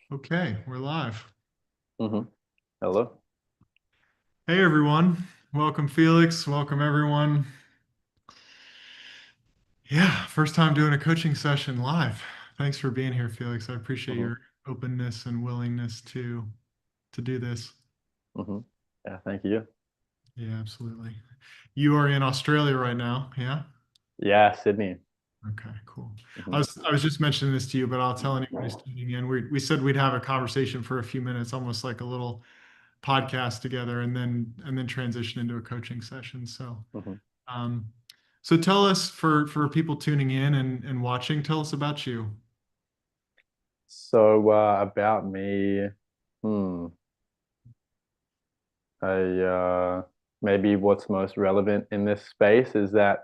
Okay, we're live. hmm Hello. Hey everyone. Welcome Felix. Welcome everyone. Yeah, first time doing a coaching session live. Thanks for being here, Felix. I appreciate hmm your openness and willingness to do this. hmm Yeah, thank you. Yeah, absolutely. You are in Australia right now, yeah? Yeah, Sydney. Okay, cool. I hmm was I was just mentioning this to you, but I'll tell anyone who's tuning in. We said we'd have a conversation for a few minutes, almost like a little podcast together, and then transition into a coaching session. hmm Um, so tell us for people tuning in and watching, tell us about you. About me, hmm, I maybe what's most relevant in this space is that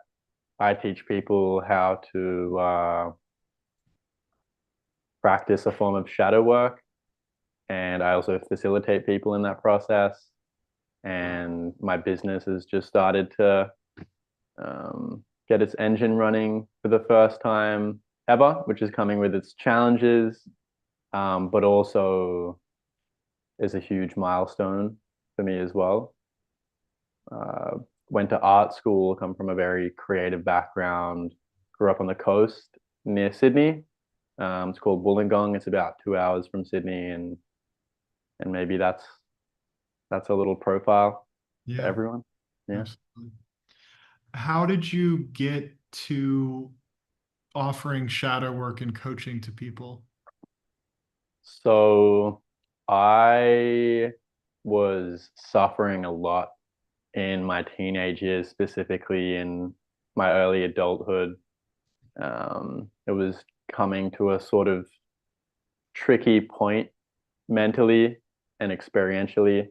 I teach people how to practice a form of shadow work, and I also facilitate people in that process. And my business has just started to get its engine running for the first time ever, which is coming with its challenges, but also is a huge milestone for me as well. Uh, Went to art school, come from a very creative background, grew up on the coast near Sydney. It's called Wollongong. It's about 2 hours from Sydney, and maybe that's a little profile for Yeah, everyone. Yeah. absolutely. How did you get to offering shadow work and coaching to people? So I was suffering a lot in my teenage years, specifically in my early adulthood. It was coming to a sort of tricky point mentally and experientially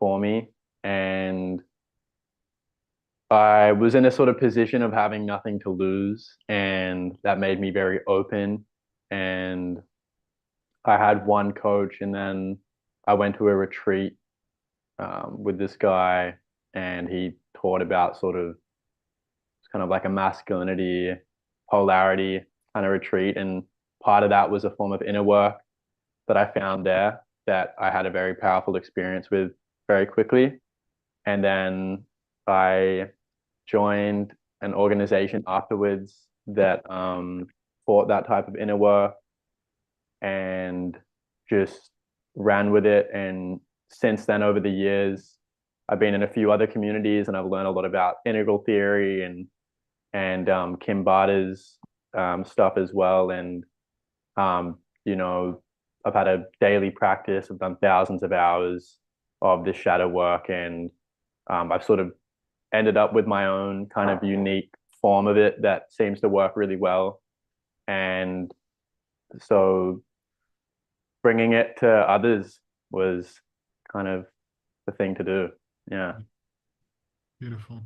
for me. And I was in a sort of position of having nothing to lose, and that made me very open. And I had one coach, and then I went to a retreat with this guy, and he taught about sort of kind of like a masculinity, polarity kind of retreat. And part of that was a form of inner work that I found there that I had a very powerful experience with very quickly. And then I joined an organization afterwards that taught that type of inner work and just ran with it. And since then, over the years, I've been in a few other communities and I've learned a lot about integral theory and Kim Barter's stuff as well. And um, you know, I've had a daily practice. I've done thousands of hours of this shadow work, and I've sort of ended up with my own kind of unique form of it that seems to work really well. And so bringing it to others was kind of the thing to do. Yeah. Beautiful.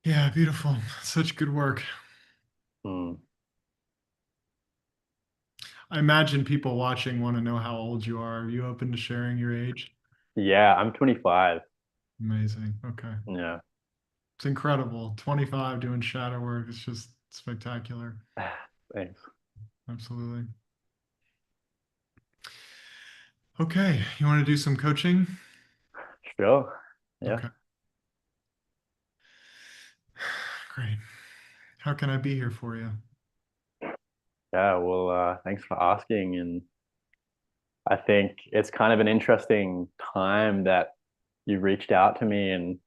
Yeah, beautiful. Such good work. Mm. I imagine people watching want to know how old you are. Are you open to sharing your age? Yeah, I'm 25. Amazing. Okay. Yeah. It's incredible. 25 doing shadow work. It's just spectacular. Thanks. Absolutely. Okay. You want to do some coaching? Sure. Yeah. Okay. Great. How can I be here for you? Yeah. Well, thanks for asking. And I think it's kind of an interesting time that you reached out to me and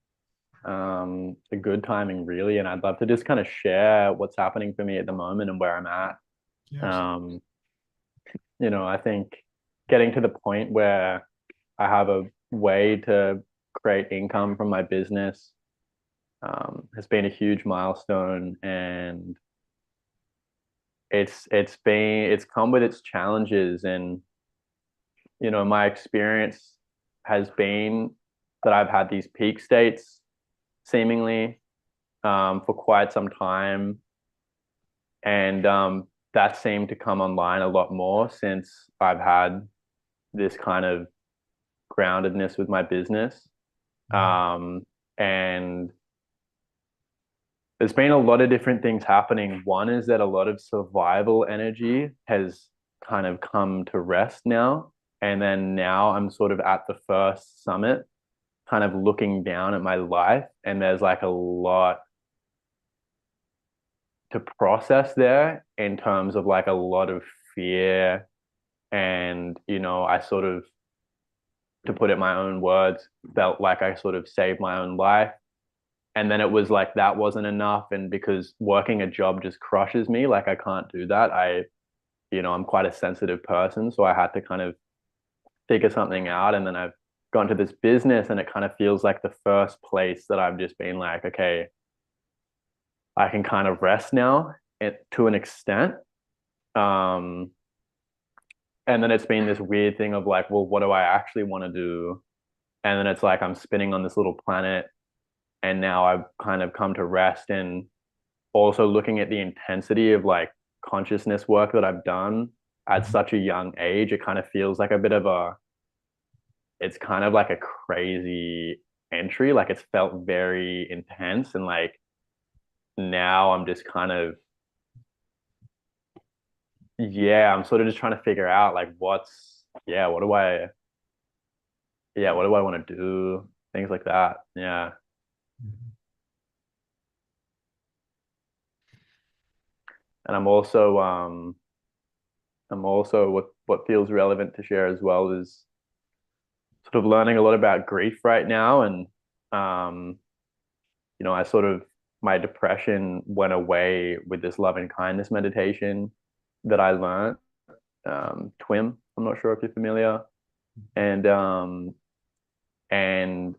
a good timing, really. And I'd love to just kind of share what's happening for me at the moment and where I'm at. Yeah, absolutely. Um, I think getting to the point where I have a way to create income from my business has been a huge milestone, and it's come with its challenges. And my experience has been that I've had these peak states seemingly for quite some time, and that seemed to come online a lot more since I've had this kind of groundedness with my business. Mhm. And there's been a lot of different things happening. One is that a lot of survival energy has kind of come to rest now. And then now I'm sort of at the first summit, kind of looking down at my life, and there's like a lot to process there in terms of like a lot of fear. And, I sort of, to put it in my own words, felt like I sort of saved my own life. And then it was like that wasn't enough. And because working a job just crushes me, like I can't do that. I'm quite a sensitive person. So I had to kind of figure something out. And then I've gone to this business, and it kind of feels like the first place that I've just been like, okay, I can kind of rest now to an extent. Um, and then it's been this weird thing of like, well, what do I actually want to do? And then it's like I'm spinning on this little planet, and now I've kind of come to rest, and also looking at the intensity of like consciousness work that I've done at Mhm. such a young age. It kind of feels like a bit of a, it's kind of like a crazy entry. Like it's felt very intense. And like now I'm just kind of, yeah, I'm sort of just trying to figure out like what do I want to do? Things like that. Yeah. Mhm. And I'm also what feels relevant to share as well is sort of learning a lot about grief right now. And um, I sort of, my depression went away with this loving kindness meditation that I learned. TWIM. I'm not sure if you're familiar. And and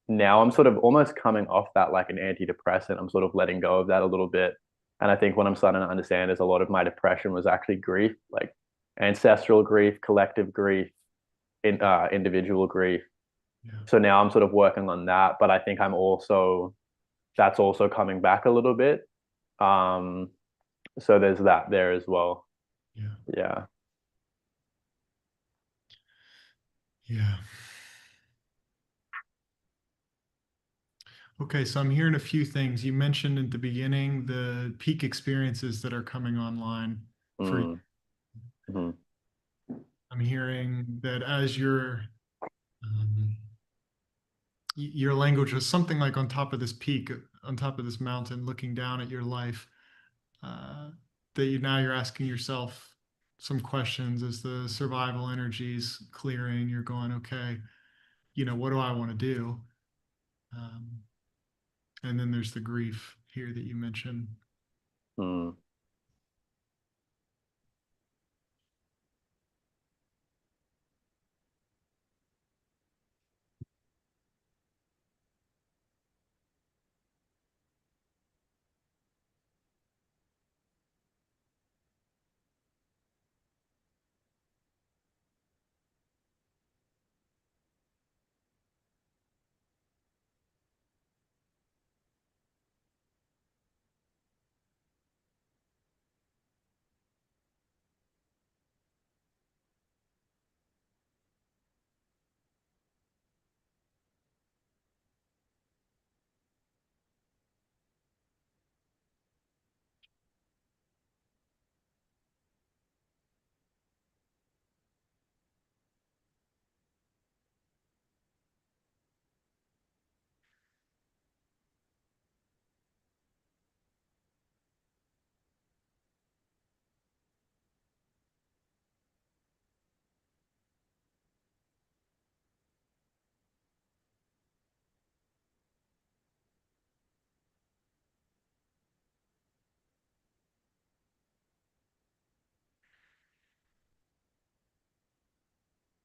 now I'm sort of almost coming off that like an antidepressant. I'm sort of letting go of that a little bit. And I think what I'm starting to understand is a lot of my depression was actually grief, like ancestral grief, collective grief, individual grief. Yeah. So now I'm sort of working on that, but I think that's also coming back a little bit. Um, so there's that there as well. Yeah. Yeah. Yeah. Okay, so I'm hearing a few things. You mentioned at the beginning the peak experiences that are coming online for you. Mm, mhm, I'm hearing that as um, your language was something like on top of this peak, on top of this mountain, looking down at your life, uh, that you're asking yourself some questions as the survival energies clearing. You're going, okay, what do I want to do? Um, and then there's the grief here that you mentioned. mm,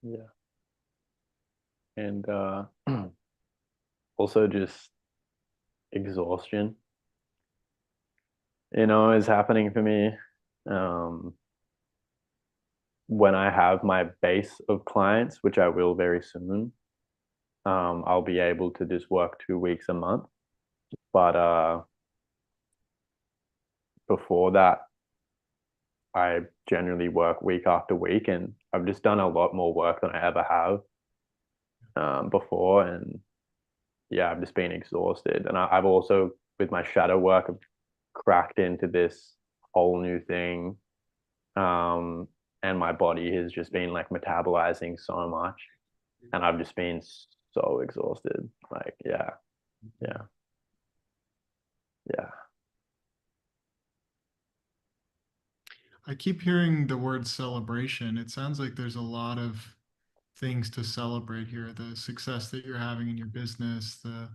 yeah. And also just exhaustion, is happening for me. Um, when I have my base of clients, which I will very soon, I'll be able to just work 2 weeks a month. But before that, I generally work week after week, and I've just done a lot more work than I ever have before. And yeah, I've just been exhausted. And I've also, with my shadow work, I've cracked into this whole new thing Um, and my body has just been like metabolizing so much, and I've just been so exhausted. Like, yeah, yeah, yeah, I keep hearing the word celebration. It sounds like there's a lot of things to celebrate here. The success that you're having in your business, the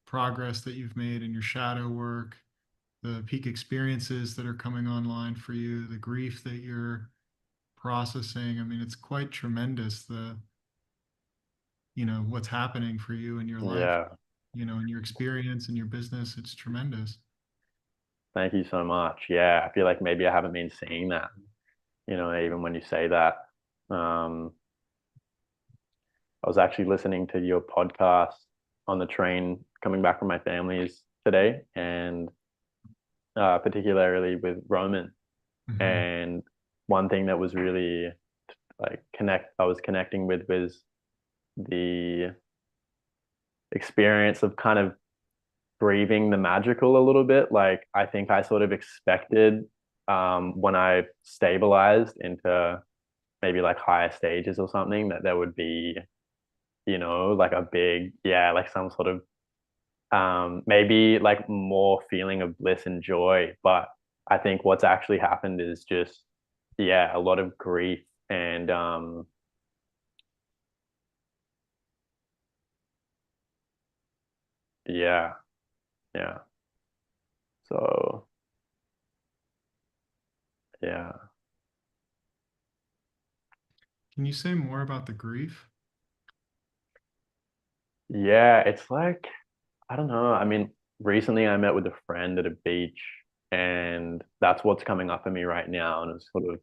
progress that you've made in your shadow work, the peak experiences that are coming online for you, the grief that you're processing. I mean, it's quite tremendous, what's happening for you in your life, yeah. in your experience and your business. It's tremendous. Thank you so much. Yeah, I feel like maybe I haven't been seeing that. Even when you say that. Um, I was actually listening to your podcast on the train coming back from my family's today, and particularly with Roman. Mhm. And one thing that was really like I was connecting with was the experience of kind of grieving the magical a little bit. Like I think I sort of expected when I stabilized into maybe like higher stages or something that there would be, like a big, yeah, like some sort of maybe like more feeling of bliss and joy. But I think what's actually happened is just, yeah, a lot of grief and yeah, yeah. So yeah. Can you say more about the grief? Yeah, it's like, I don't know. I mean, recently I met with a friend at a beach, and that's what's coming up for me right now. And it's sort of a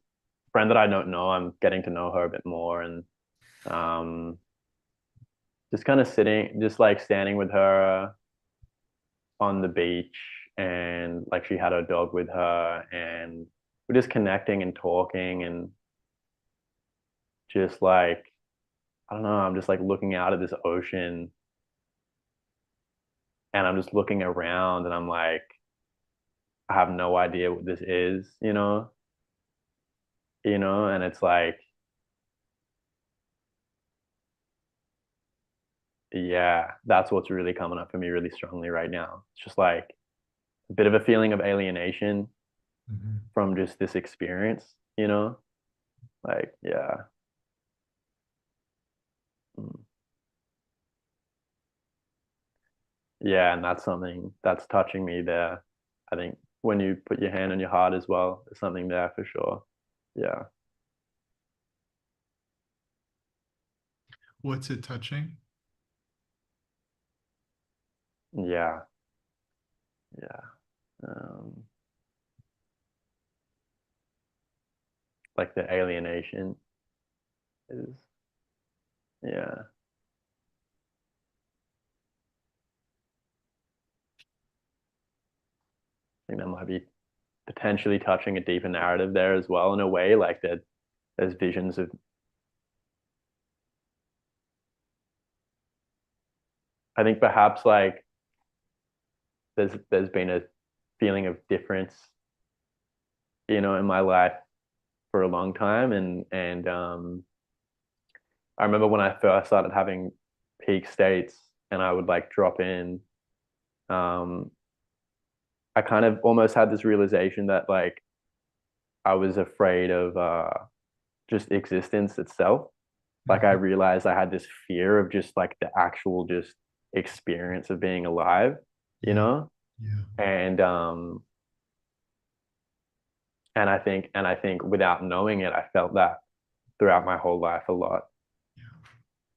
friend that I don't know. I'm getting to know her a bit more, and um, just kind of sitting, just like standing with her on the beach, and like she had her dog with her, and we're just connecting and talking, and just like, I don't know, I'm just like looking out at this ocean, and I'm just looking around, and I'm like, I have no idea what this is, and it's like, yeah, that's what's really coming up for me really strongly right now. It's just like a bit of a feeling of alienation Mhm. from just this experience, like, yeah. Mm. Yeah, and that's something that's touching me there. I think when you put your hand on your heart as well, there's something there for sure. Yeah. What's it touching? Yeah. Yeah. Um, like the alienation is, yeah. I think that might be potentially touching a deeper narrative there as well in a way, like that there's visions of, I think perhaps like there's been a feeling of difference, in my life for a long time, and I remember when I first started having peak states and I would like drop in, um, I kind of almost had this realization that like I was afraid of just existence itself. Like I Mhm. realized I had this fear of just like the actual just experience of being alive, you Yeah. know? Yeah. And and I think without knowing it, I felt that throughout my whole life a lot,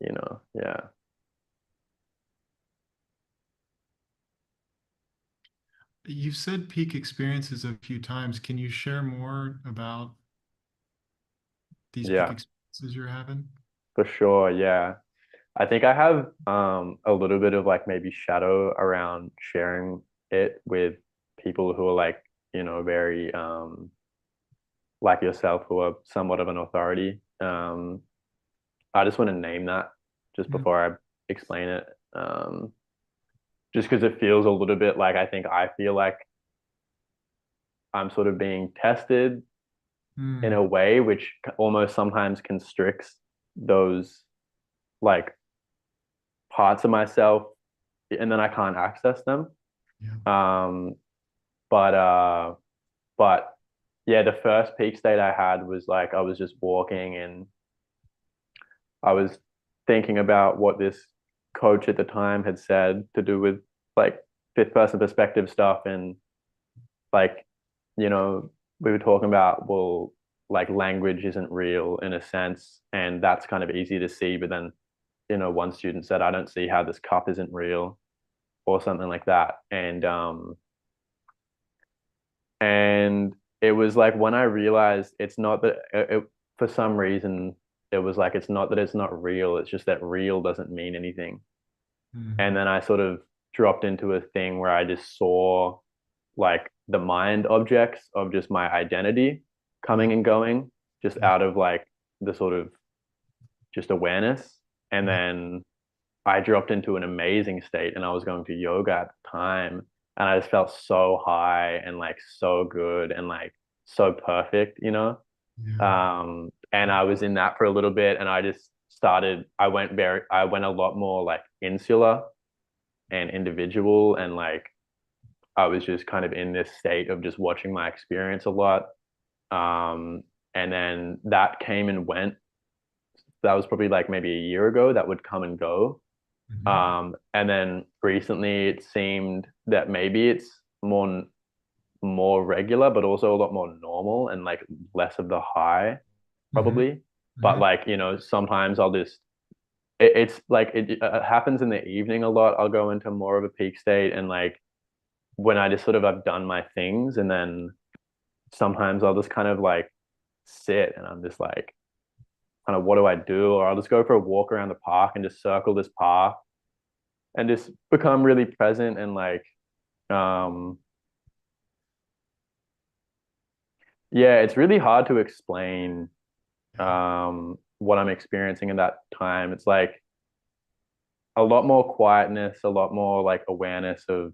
Yeah. Yeah. You've said peak experiences a few times. Can you share more about these peak Yeah, experiences you're having? for sure. Yeah. I think I have a little bit of like maybe shadow around sharing it with people who are like, very like yourself, who are somewhat of an authority. I just want to name that just Yeah. before I explain it. Um, just because it feels a little bit like I think I feel like I'm sort of being tested in Mm. a way which almost sometimes constricts those like parts of myself, and then I can't access them. Yeah. Um, but yeah, the first peak state I had was like I was just walking and I was thinking about what this coach at the time had said to do with like fifth person perspective stuff, and like, you know, we were talking about, well, like language isn't real in a sense, and that's kind of easy to see, but then, one student said, I don't see how this cup isn't real or something like that. And it was like when I realized it's not that for some reason it was like it's not that it's not real, it's just that real doesn't mean anything. And Mm. then I sort of dropped into a thing where I just saw like the mind objects of just my identity Yeah. coming and going just Yeah. out of like the sort of just awareness. And Yeah. then I dropped into an amazing state, and I was going to yoga at the time, and I just felt so high and like so good and like so perfect. Yeah. And I was in that for a little bit, and I just started, I went a lot more like insular and individual, and like I was just kind of in this state of just watching my experience a lot. Um, and then that came and went. That was probably like maybe a year ago. That would come and go. Mhm. And then recently it seemed that maybe it's more regular, but also a lot more normal and like less of the high, Mhm. probably. But Mhm. like, sometimes it's like it happens in the evening a lot. I'll go into more of a peak state, and like when I just sort of have done my things, and then sometimes I'll just kind of like sit and I'm just like, kind of, what do I do? Or I'll just go for a walk around the park and just circle this park and just become really present and like, um, yeah, it's really hard to explain Yeah. what I'm experiencing in that time. It's like a lot more quietness, a lot more like awareness of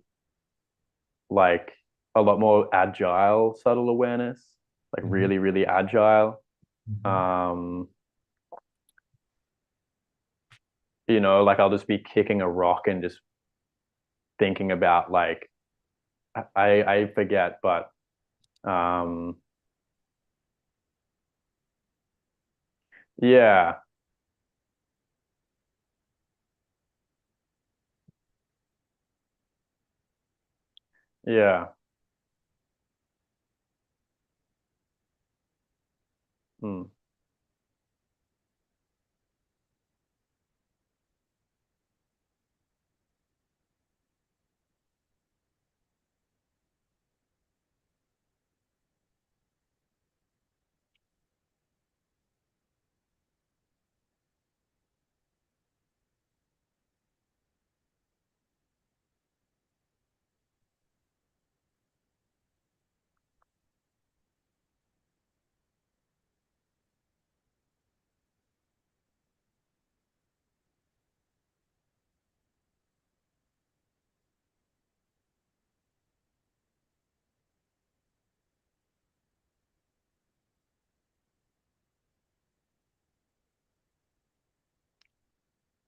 like a lot more agile, subtle awareness, like Mhm. really, really agile. Mhm. Um, like I'll just be kicking a rock and just thinking about like I forget, but um, yeah, yeah. Mm.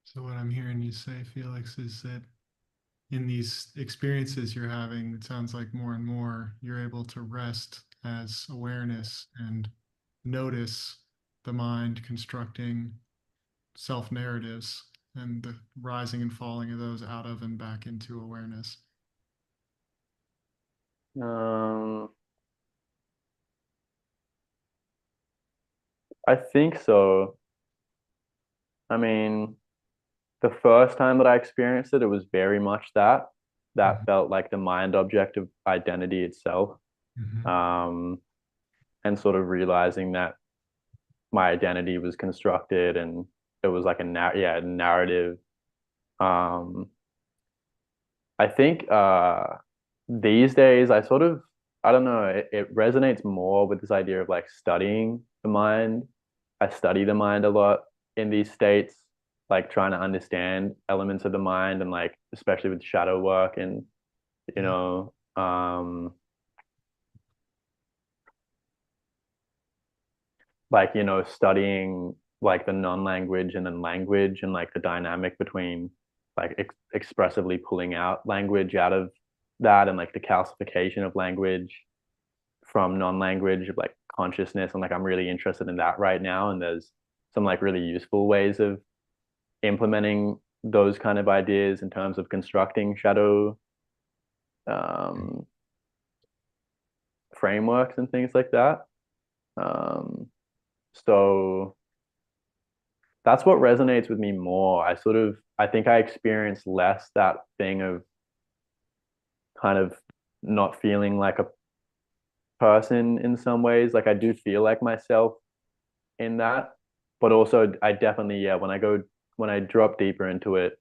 So what I'm hearing you say, Felix, is that in these experiences you're having, it sounds like more and more you're able to rest as awareness and notice the mind constructing self narratives and the rising and falling of those out of and back into awareness. Um, I think so. I mean, the first time that I experienced it, it was very much that. That Mhm. felt like the mind object of identity itself. Mhm. Um, and sort of realizing that my identity was constructed, and it was like narrative. Um, I think these days I don't know, it resonates more with this idea of like studying the mind. I study the mind a lot in these states, like trying to understand elements of the mind, and like especially with shadow work, and you Yeah. know, um like, studying like the non-language and then language and like the dynamic between like expressively pulling out language out of that and like the calcification of language from non-language of like consciousness. And like I'm really interested in that right now. And there's some like really useful ways of implementing those kind of ideas in terms of constructing shadow um, frameworks and things like that. Um, so that's what resonates with me more. I think I experience less that thing of kind of not feeling like a person in some ways. Like I do feel like myself in that, but also I definitely, yeah, when I drop deeper into it,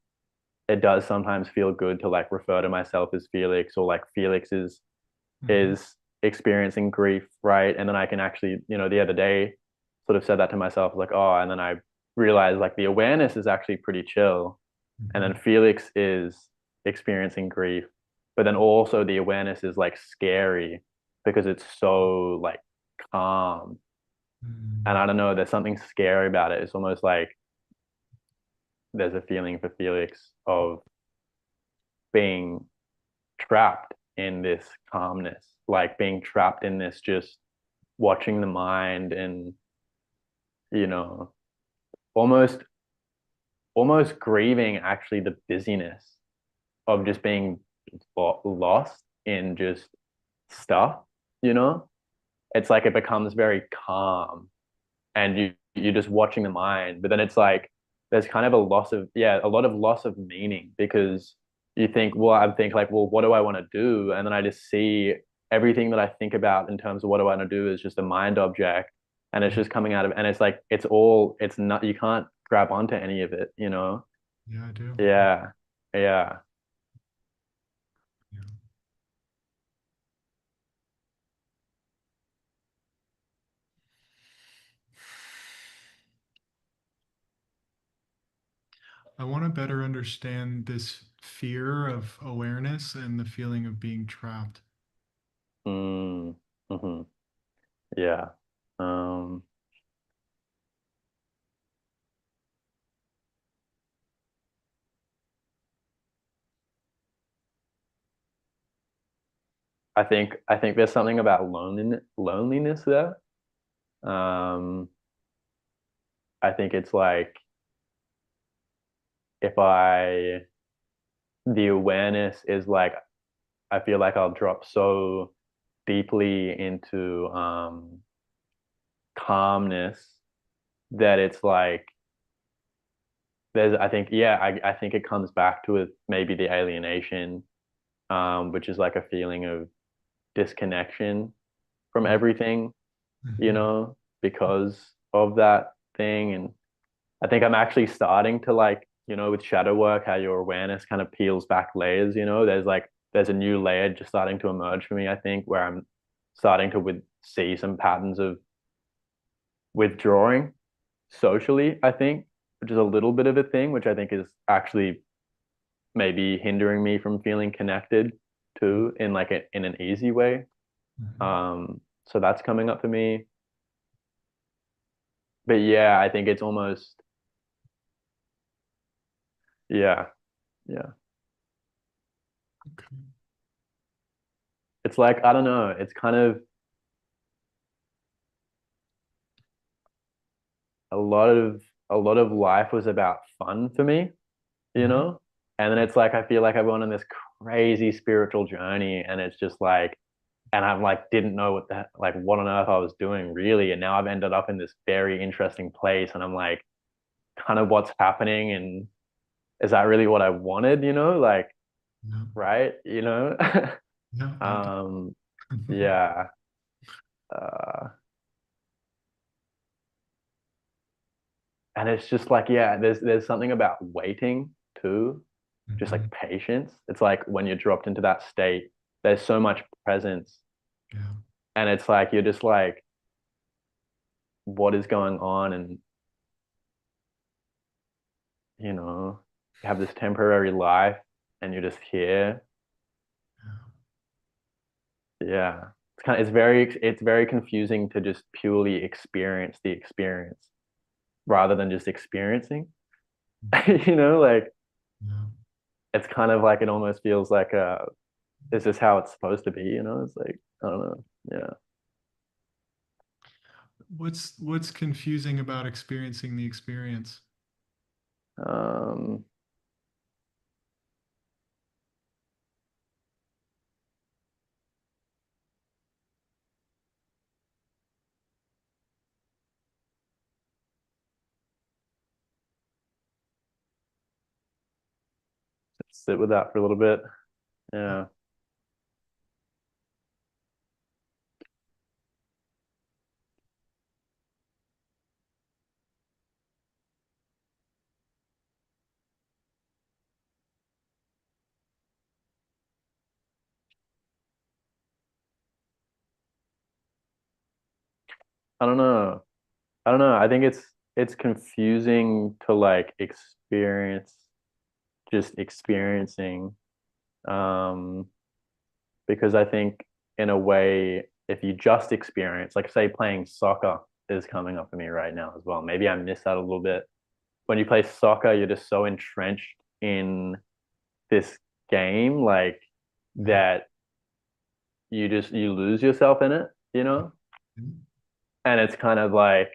it does sometimes feel good to like refer to myself as Felix, or like Felix Mhm. is experiencing grief, right? And then I can actually, the other day sort of said that to myself, like, oh, and then I realized like the awareness is actually pretty chill. And then Mhm. Felix is experiencing grief, but then also the awareness is like scary because it's so like calm. And Mhm. I don't know, there's something scary about it. It's almost like there's a feeling for Felix of being trapped in this calmness, like being trapped in this just watching the mind and, you know, almost almost grieving actually the busyness of just being lost in just stuff, you know? It's like it becomes very calm and you're just watching the mind, but then it's like there's kind of a loss of, yeah, a lot of loss of meaning because you think, well, I think like, well, what do I want to do? And then I just see everything that I think about in terms of what do I want to do is just a mind object, and it's just coming out of, and it's like it's not, you can't grab onto any of it, you know? Yeah, I do. Yeah. Yeah. Yeah. I want to better understand this fear of awareness and the feeling of being trapped. Mm. Hmm. Yeah. Um, I think there's something about loneliness there. Um, I think it's like if I the awareness is like I feel like I'll drop so deeply into calmness that it's like there's I think, yeah, I think it comes back to it maybe the alienation, which is like a feeling of disconnection from everything, Mhm. because of that thing. And I think I'm actually starting to like, with shadow work, how your awareness kind of peels back layers, there's a new layer just starting to emerge for me, I think, where I'm starting to see some patterns of withdrawing socially, I think, which is a little bit of a thing, which I think is actually maybe hindering me from feeling connected too in like in an easy way. Mhm. So that's coming up for me. But yeah, I think it's almost, yeah, yeah. Okay. It's like, I don't know, it's kind of a lot of life was about fun for me, you Mhm. know? And then it's like I feel like I've gone on this crazy spiritual journey and it's just like, and I'm like didn't know what on earth I was doing really. And now I've ended up in this very interesting place and I'm like, kind of what's happening, and is that really what I wanted, Like, Yeah. right? Yeah, I do. Um, yeah. Uh, and it's just like, yeah, there's something about waiting too, just Mhm. like patience. It's like when you're dropped into that state, there's so much presence, Yeah. and it's like you're just like, what is going on? And you have this temporary life, and you're just here. Yeah. Yeah. it's very confusing to just purely experience the experience rather than just experiencing. You know, like Yeah. it's kind of like it almost feels like is this how it's supposed to be? You know, it's like I don't know. Yeah. What's confusing about experiencing the experience? Um, Sit with that for a little bit. Yeah. I don't know. I don't know. I think it's confusing to like experience just experiencing. Um, because I think in a way, if you just experience, like say playing soccer is coming up for me right now as well. Maybe I miss that a little bit. When you play soccer, you're just so entrenched in this game, like Yeah. that you lose yourself in it, you know? And it's kind of like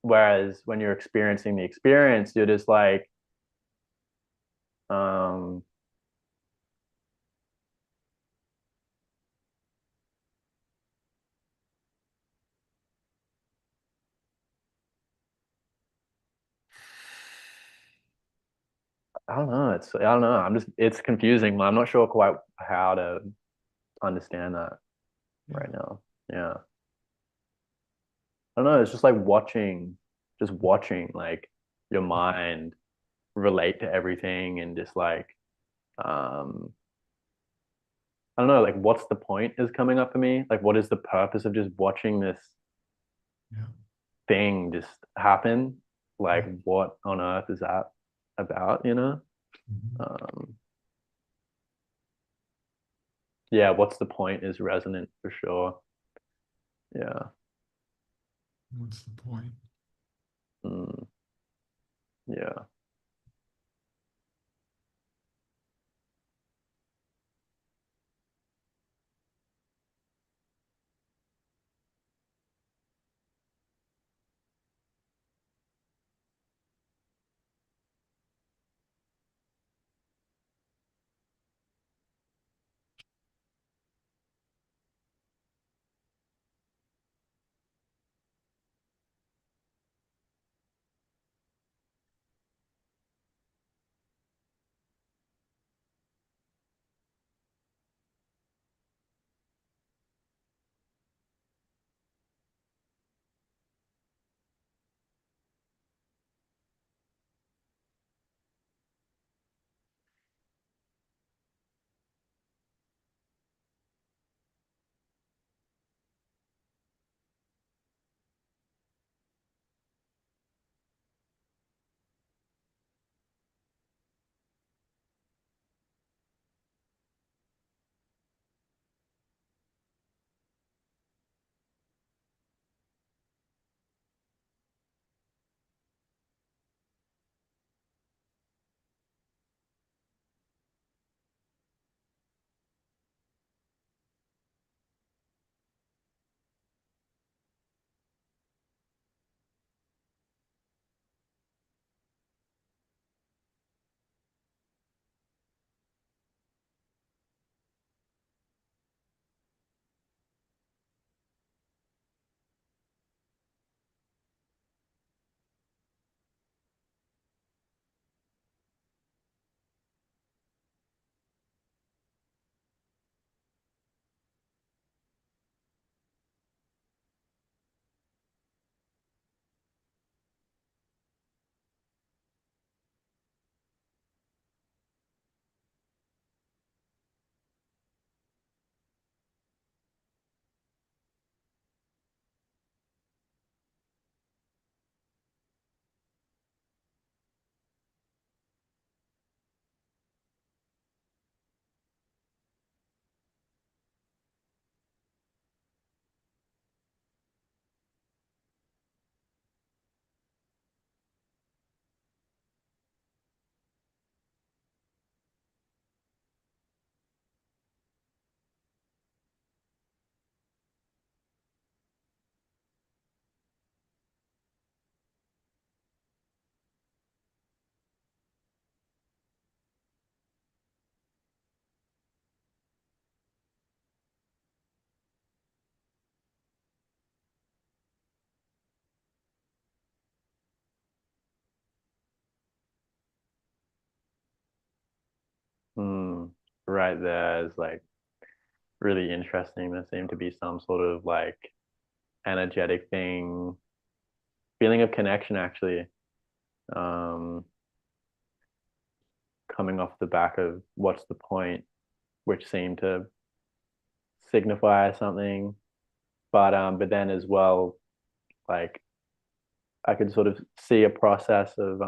whereas when you're experiencing the experience, you're just like, um, I don't know. I don't know. It's confusing. I'm not sure quite how to understand that Yeah. right now. Yeah. I don't know. It's just like just watching like your mind relate to everything and just like, um, I don't know, like what's the point is coming up for me? Like, what is the purpose of just watching this Yeah. thing just happen? Like, Yeah. what on earth is that about, you know? Mhm. Um, yeah, what's the point is resonant for sure. Yeah. What's the point? Mm, yeah. mm, right there is like really interesting. There seemed to be some sort of like energetic thing, feeling of connection actually, um, coming off the back of what's the point, which seemed to signify something. But then as well, like I could sort of see a process of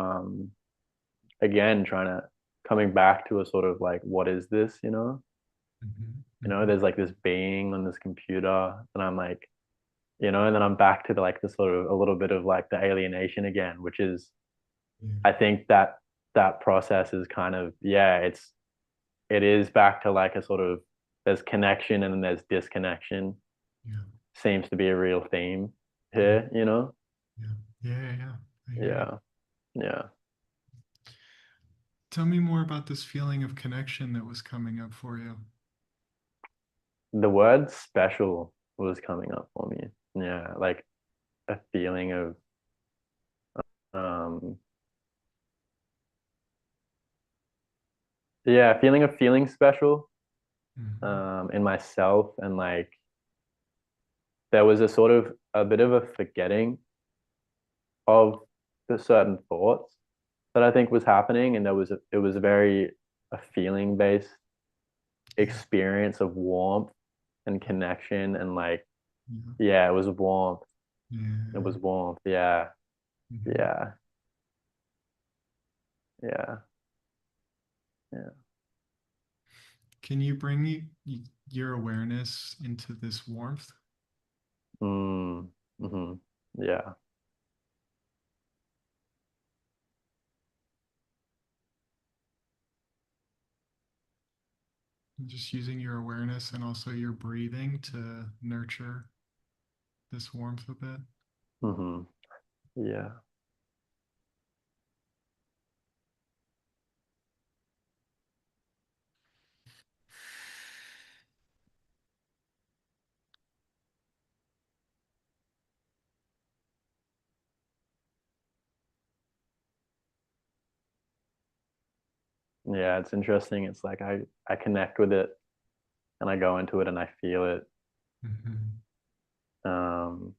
again trying to coming back to a sort of like what is this, you know? Hmm. You know, Hmm. there's like this being on this computer, and I'm like, you know, and then I'm back to the, like the sort of a little bit of like the alienation again, which is Yeah. I think that that process is kind of yeah, it is back to like a sort of there's connection and then there's disconnection. Yeah. Seems to be a real theme Yeah. here, you know? Yeah. Yeah. Yeah. Yeah. I hear you. Yeah, yeah. Tell me more about this feeling of connection that was coming up for you. The word special was coming up for me. Yeah, like a feeling of um yeah, feeling of feeling special Hmm. in myself, and like there was a sort of a bit of a forgetting of the certain thoughts that I think was happening, and it was a very a feeling based Yeah. experience of warmth and connection, and like Yeah. yeah, it was warmth. It Yeah. was warmth. Yeah, Hmm. yeah, yeah, yeah. Can you bring your awareness into this warmth? Mm, mm-hmm. Yeah. Just using your awareness and also your breathing to nurture this warmth a bit. Mm-hmm. Yeah. Yeah, it's interesting. It's like I connect with it and I go into it and I feel it. Hmm. Um,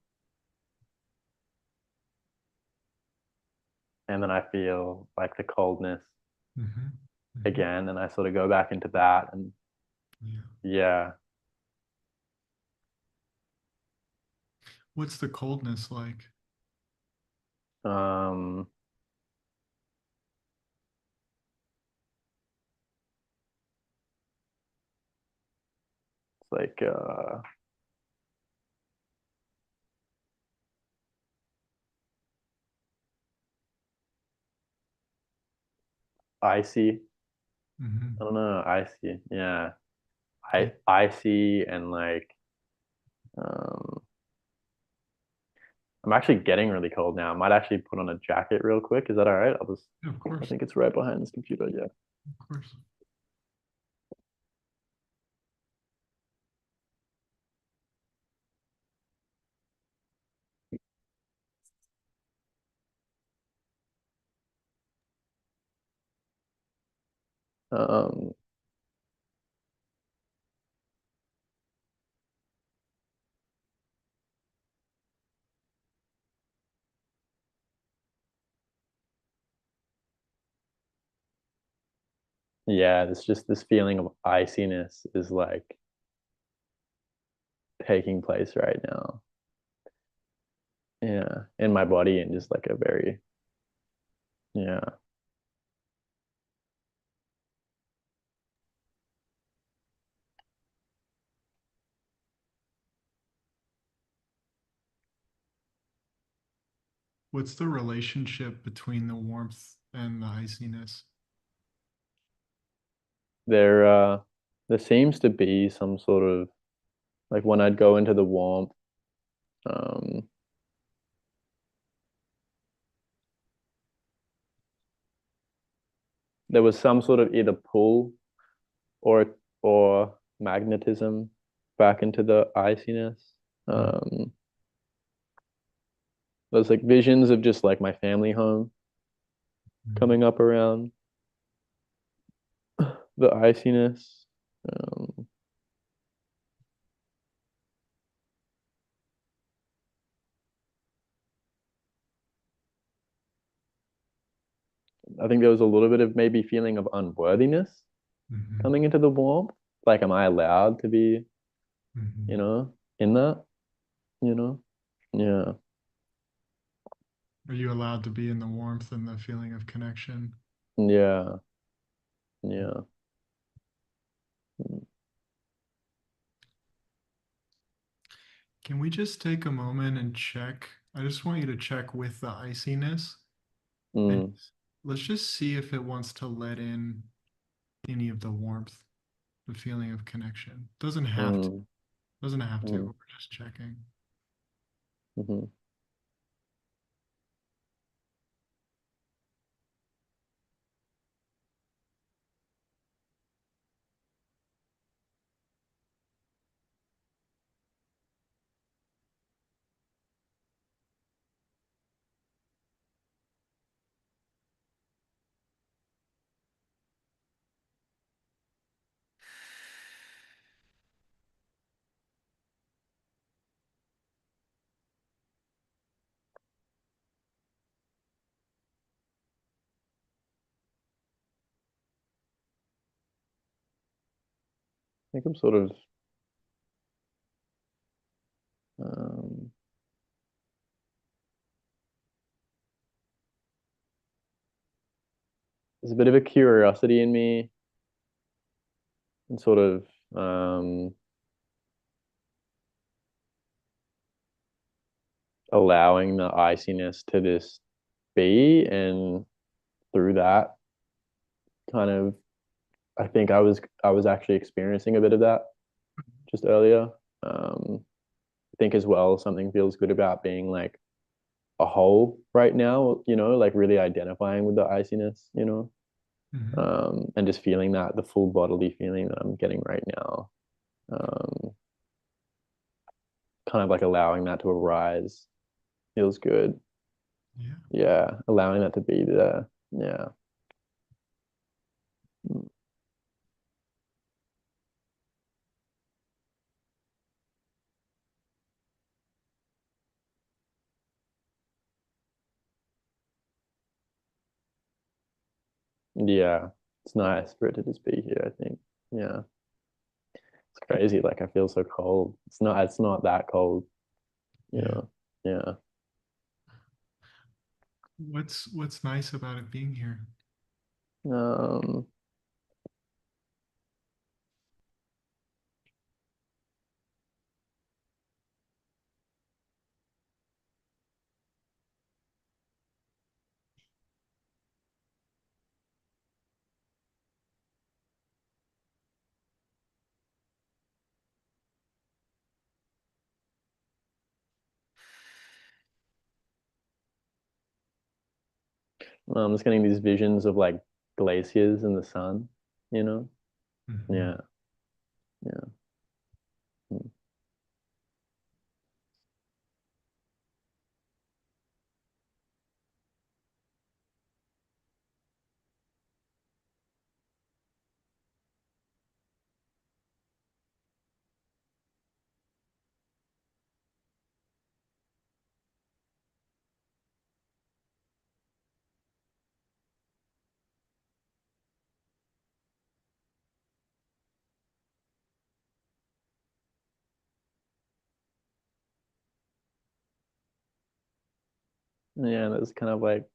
and then I feel like the coldness Hmm. Hmm. again, and I sort of go back into that, and Yeah. yeah, What's the coldness like? um, it's like icy. I Hmm. don't know, icy. Yeah, Yeah. I icy and like um, I'm actually getting really cold now. I might actually put on a jacket real quick. Is that all right? I'll just. Yeah, of I course. think it's right behind this computer. Yeah. Of course. Um, yeah, it's just this feeling of iciness is like taking place right now. Yeah, in my body and just like a very yeah. What's the relationship between the warmth and the iciness? There there seems to be some sort of like when I'd go into the warmth, um, there was some sort of either pull or or magnetism back into the iciness. Mm. There's like visions of just like my family home Mm. coming up around the iciness. Um, I think there was a little bit of maybe feeling of unworthiness Hmm. coming into the warmth. Like, am I allowed to be, Hmm. in that, you know? Yeah. Are you allowed to be in the warmth and the feeling of connection? Yeah. Yeah. Mm. Can we just take a moment and check? I just want you to check with the iciness and Mm. let's just see if it wants to let in any of the warmth, the feeling of connection. Doesn't have to. Mm. Doesn't have to, but Mm. we're just checking. Mhm. I think I'm sort of um, there's a bit of a curiosity in me and sort of allowing the iciness to just be, and through that kind of I think I was actually experiencing a bit of that just earlier. I think as well something feels good about being like a whole right now, like really identifying with the iciness, Hmm. and just feeling that the full bodily feeling that I'm getting right now. Um, Kind of like allowing that to arise feels good. Yeah. Yeah, allowing that to be there. Yeah. Yeah. It's nice for it to just be here, I think. Yeah. It's crazy. Like I feel so cold. It's not that cold, you Yeah. know. Yeah. What's nice about it being here? Um, I'm just getting these visions of like glaciers in the sun, you know? Hmm. Yeah. Yeah. Mm. Yeah, there's kind of like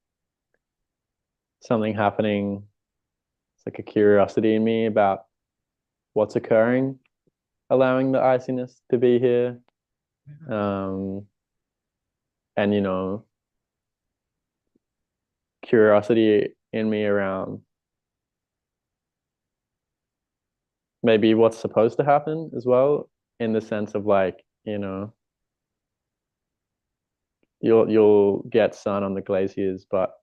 something happening. It's like a curiosity in me about what's occurring, allowing the iciness to be here. Um, and curiosity in me around maybe what's supposed to happen as well, in the sense of like, you'll get sun on the glaciers, but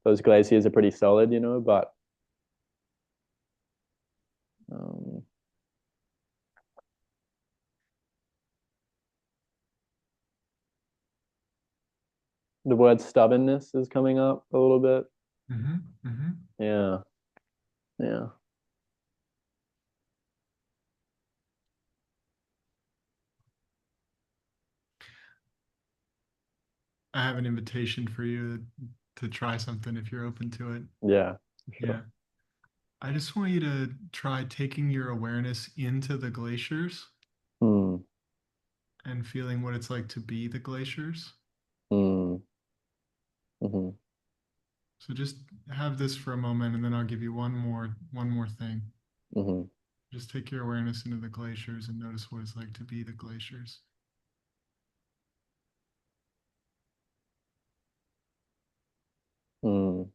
those glaciers are pretty solid, but um, the word stubbornness is coming up a little bit. Hmm. Hmm. Yeah, yeah. I have an invitation for you to try something if you're open to it. Yeah, for Yeah. sure. I just want you to try taking your awareness into the glaciers Mm, and feeling what it's like to be the glaciers. mm, mm-hmm, So just have this for a moment and then I'll give you one more thing. mm-hmm, Just take your awareness into the glaciers and notice what it's like to be the glaciers. mm.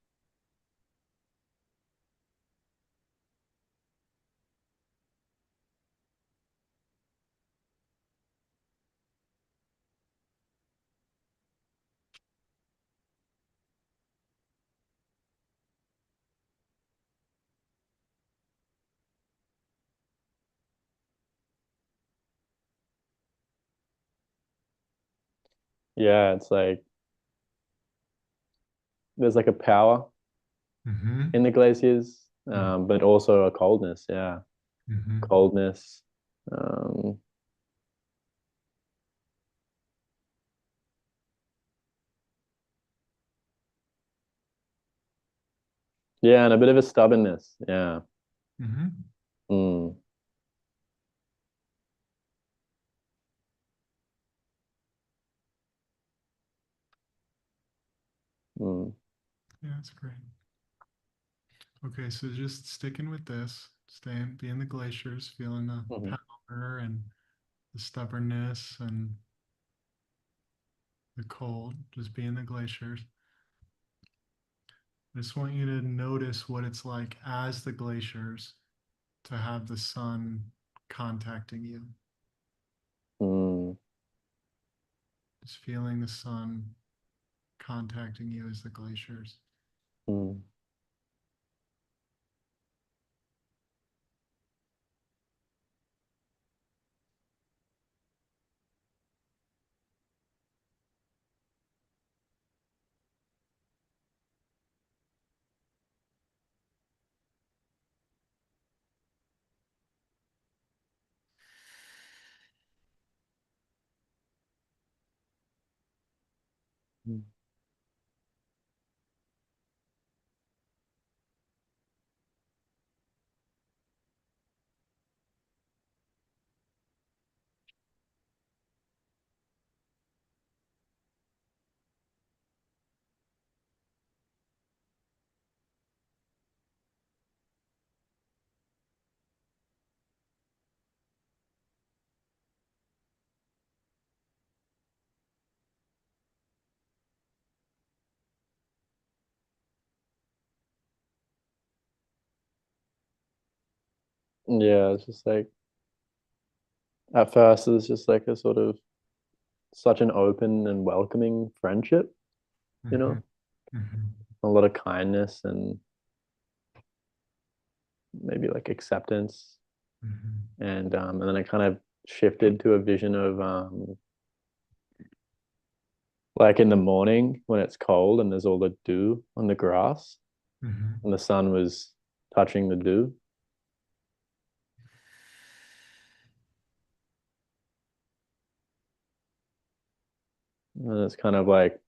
Yeah, it's like there's like a power Mm-hmm. in the glaciers, but also a coldness. Yeah, Mm-hmm. coldness. Um, yeah, and a bit of a stubbornness. Yeah. Mm-hmm. Mm, mm, Yeah, that's great. Okay, so just sticking with this, staying, being the glaciers, feeling the mm, power and the stubbornness and the cold, just being the glaciers. I just want you to notice what it's like as the glaciers to have the sun contacting you. mm, Just feeling the sun contacting you as the glaciers. mm. Mm. Yeah, it's just like at first it's just like a sort of such an open and welcoming friendship, you Mm-hmm. know, Mm-hmm. a lot of kindness and maybe like acceptance. Mm-hmm. And then I kind of shifted to a vision of like in the morning when it's cold and there's all the dew on the grass Mm-hmm. and the sun was touching the dew. And it's kind of like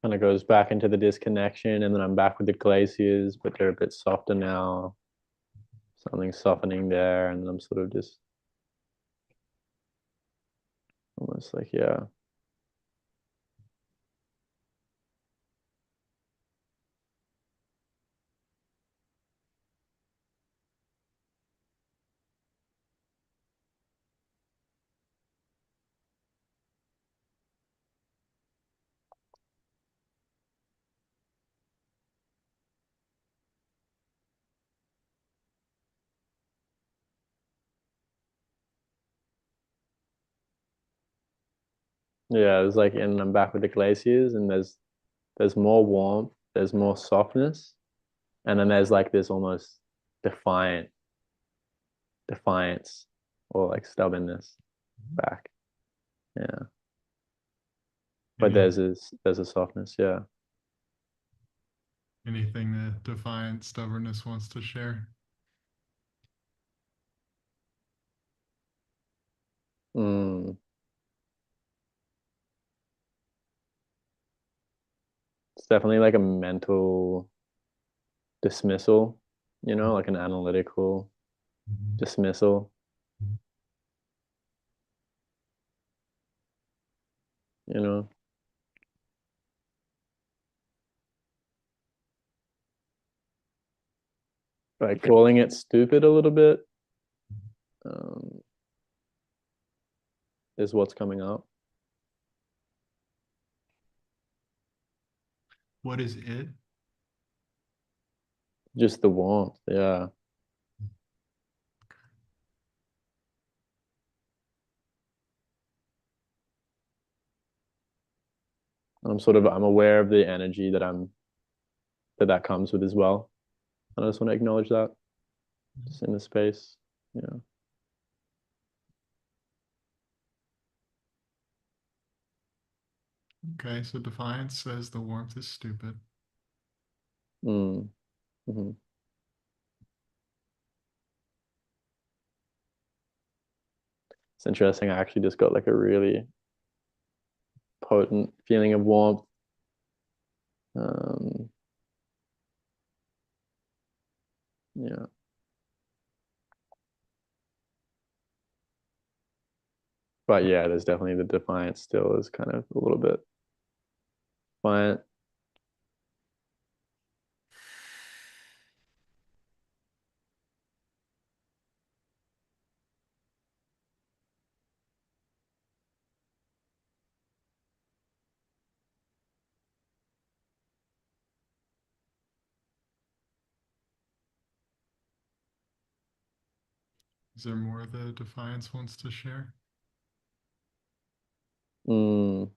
kind of goes back into the disconnection and then I'm back with the glaciers, but they're a bit softer now. Something softening there, and I'm sort of just almost like, yeah, yeah, it's like, and I'm back with the glaciers, and there's more warmth, there's more softness, and then there's like this almost defiant defiance or like stubbornness back. Yeah. but Any there's a softness, yeah. anything that defiant stubbornness wants to share? Mm. It's definitely like a mental dismissal, like an analytical Mhm. dismissal, you know, like calling it stupid a little bit, um, is what's coming up. What is it? Just the warmth, yeah. I'm aware of the energy that comes with as well. And I just want to acknowledge that just in the space. Yeah. Okay, so defiance says the warmth is stupid. Mm. Hmm. It's interesting. I actually just got like a really potent feeling of warmth. Um, yeah. But yeah, there's definitely the defiance still is kind of a little bit defiant. Is there more the defiance wants to share? Mm.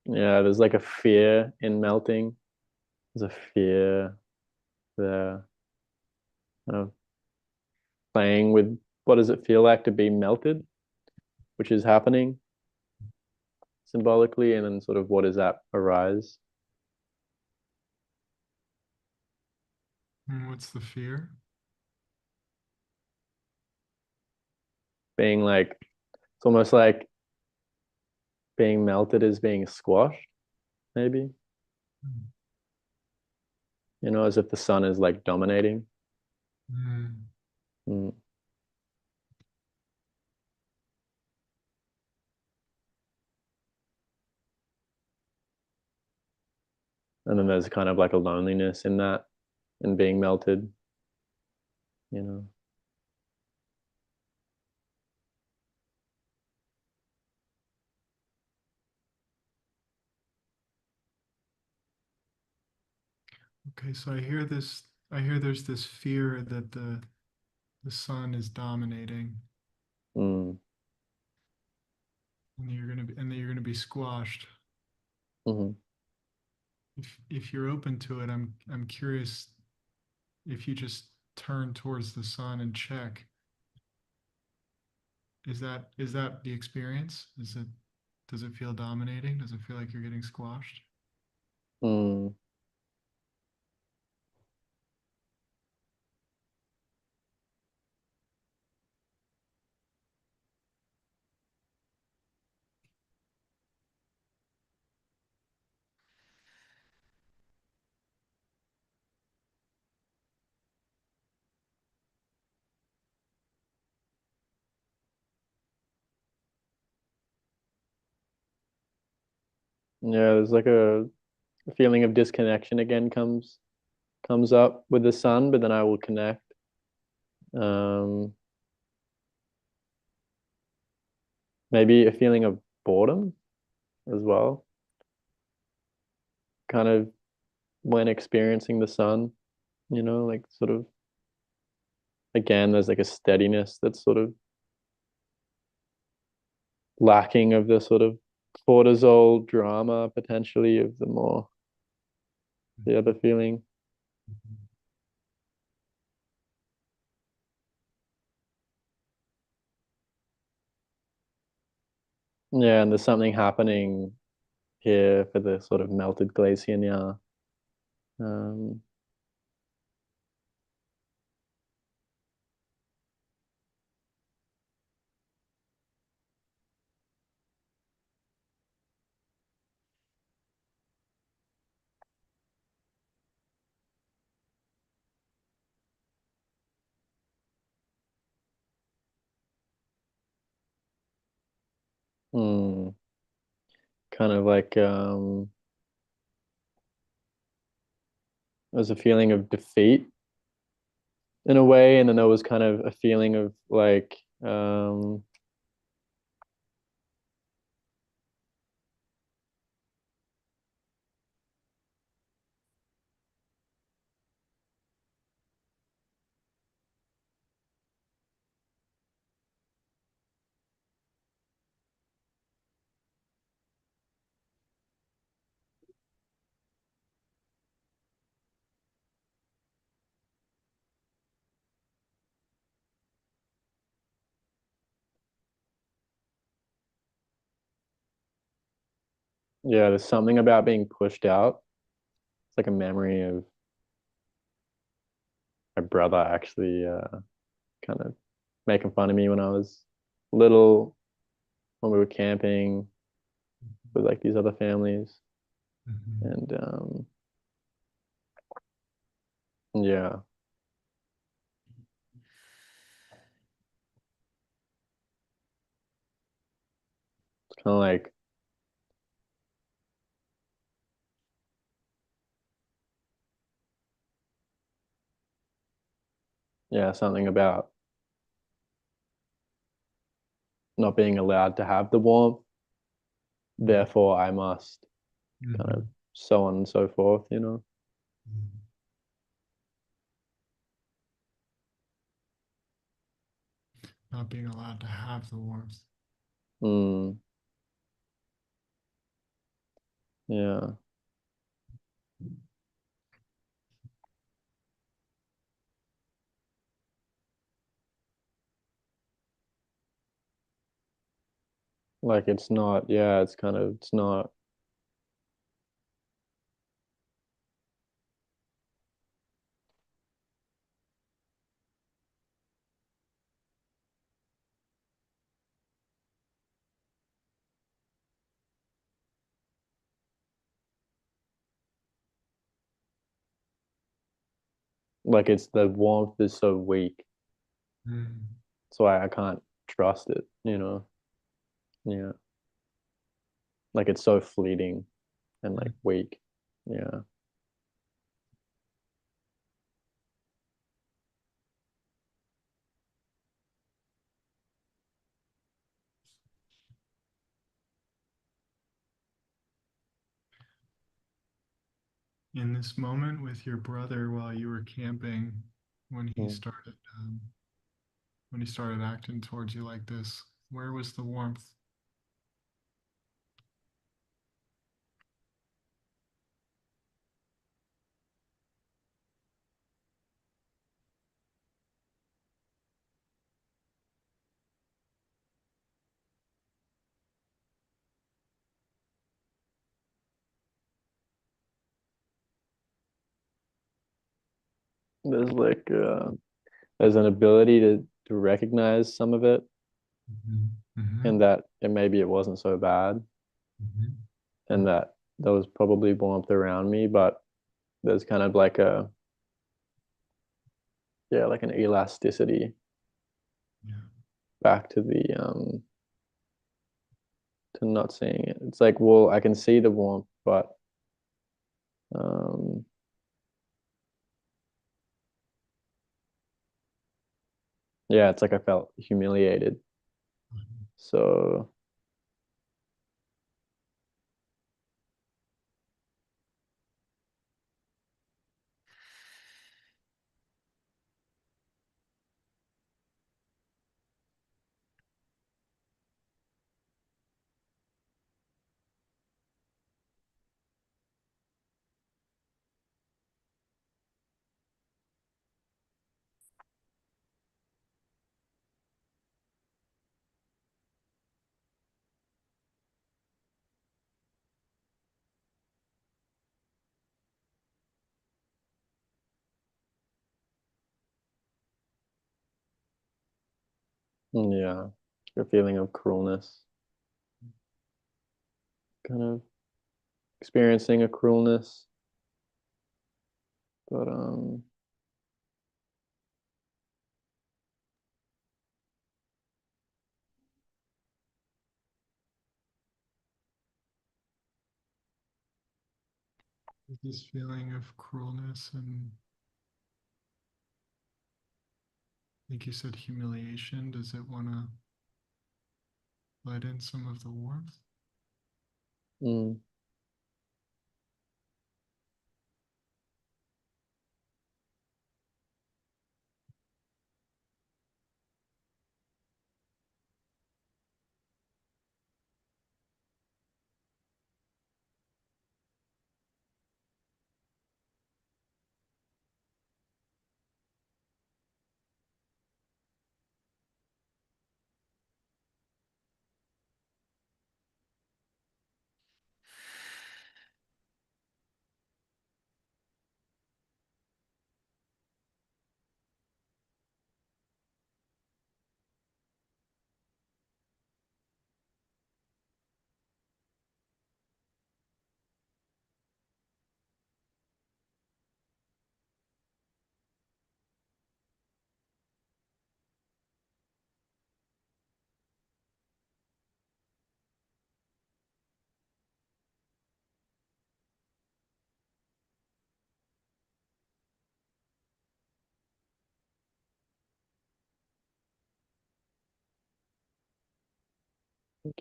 Yeah, there's like a fear in melting. There's a fear there, kind of playing with what does it feel like to be melted, which is happening symbolically, and then sort of what does that arise? And what's the fear? Being like, it's almost like being melted is being squashed, maybe, as if the sun is like dominating. Mm. Mm. And then there's kind of like a loneliness in that and being melted, you know. Okay, so I hear there's this fear that the sun is dominating Mm. and that you're gonna be squashed. Hmm. If you're open to it, I'm curious if you just turn towards the sun and check, is that the experience? Does it feel dominating? Does it feel like you're getting squashed? Mm. Yeah, there's like a feeling of disconnection again comes up with the sun, but then I will connect. Um, Maybe a feeling of boredom as well, kind of when experiencing the sun, like sort of again, there's like a steadiness that's sort of lacking of the sort of cortisol drama potentially of the other feeling. Yeah, and there's something happening here for the sort of melted glacier now. Um, hmm, kind of like there's a feeling of defeat in a way, and then there was kind of a feeling of yeah, there's something about being pushed out. It's like a memory of my brother actually kind of making fun of me when I was little, when we were camping with like these other families. Mhm. And yeah, it's kind of like, yeah, something about not being allowed to have the warmth, Mhm. therefore I must, kind of Mhm. so on and so forth, you know. Mhm. Not being allowed to have the warmth. Mm, yeah, like it's not, yeah, it's kind of, it's not, like it's the warmth is so weak, Mm. so I can't trust it, you know. Yeah, like it's so fleeting and like Mm. weak. Yeah. In this moment with your brother while you were camping, when he Mm. started when he started acting towards you like this, where was the warmth? There's like there's an ability to recognize some of it, Mhm. and Mhm. that and maybe it wasn't so bad, Mhm. and that there was probably warmth around me, but there's kind of like a, yeah, like an elasticity Yeah. back to the to not seeing it. It's like, well, I can see the warmth, but um yeah, it's like I felt humiliated. Mhm. So Yeah, a feeling of cruelness, kind of experiencing a cruelness, but This feeling of cruelness and I think you said humiliation. Does it want to let in some of the warmth? mm,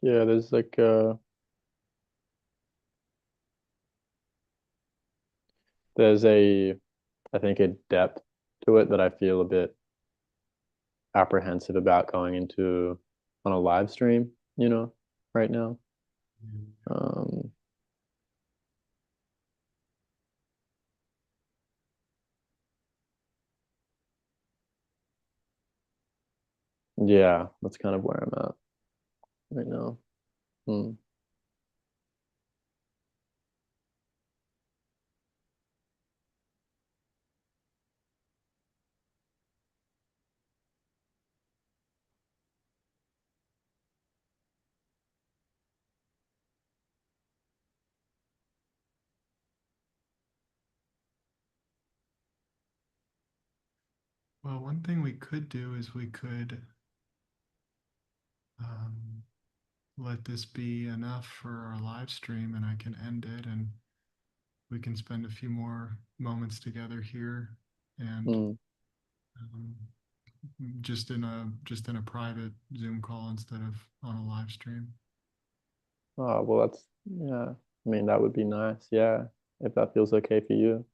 yeah, there's like there's a I think a depth to it that I feel a bit apprehensive about going into on a live stream, right now. Um, yeah, that's kind of where I'm at right now. Hmm. Well, one thing we could do is we could um, let this be enough for our live stream and I can end it and we can spend a few more moments together here and Hmm. um, just in a private Zoom call instead of on a live stream. Oh, well, yeah. I mean, that would be nice. Yeah, if that feels okay for you.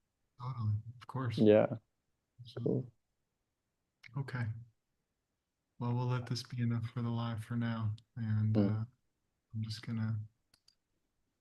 Totally, of course. Yeah, Absolutely. cool. Okay. Well, we'll let this be enough for the live for now, and Hmm. I'm just gonna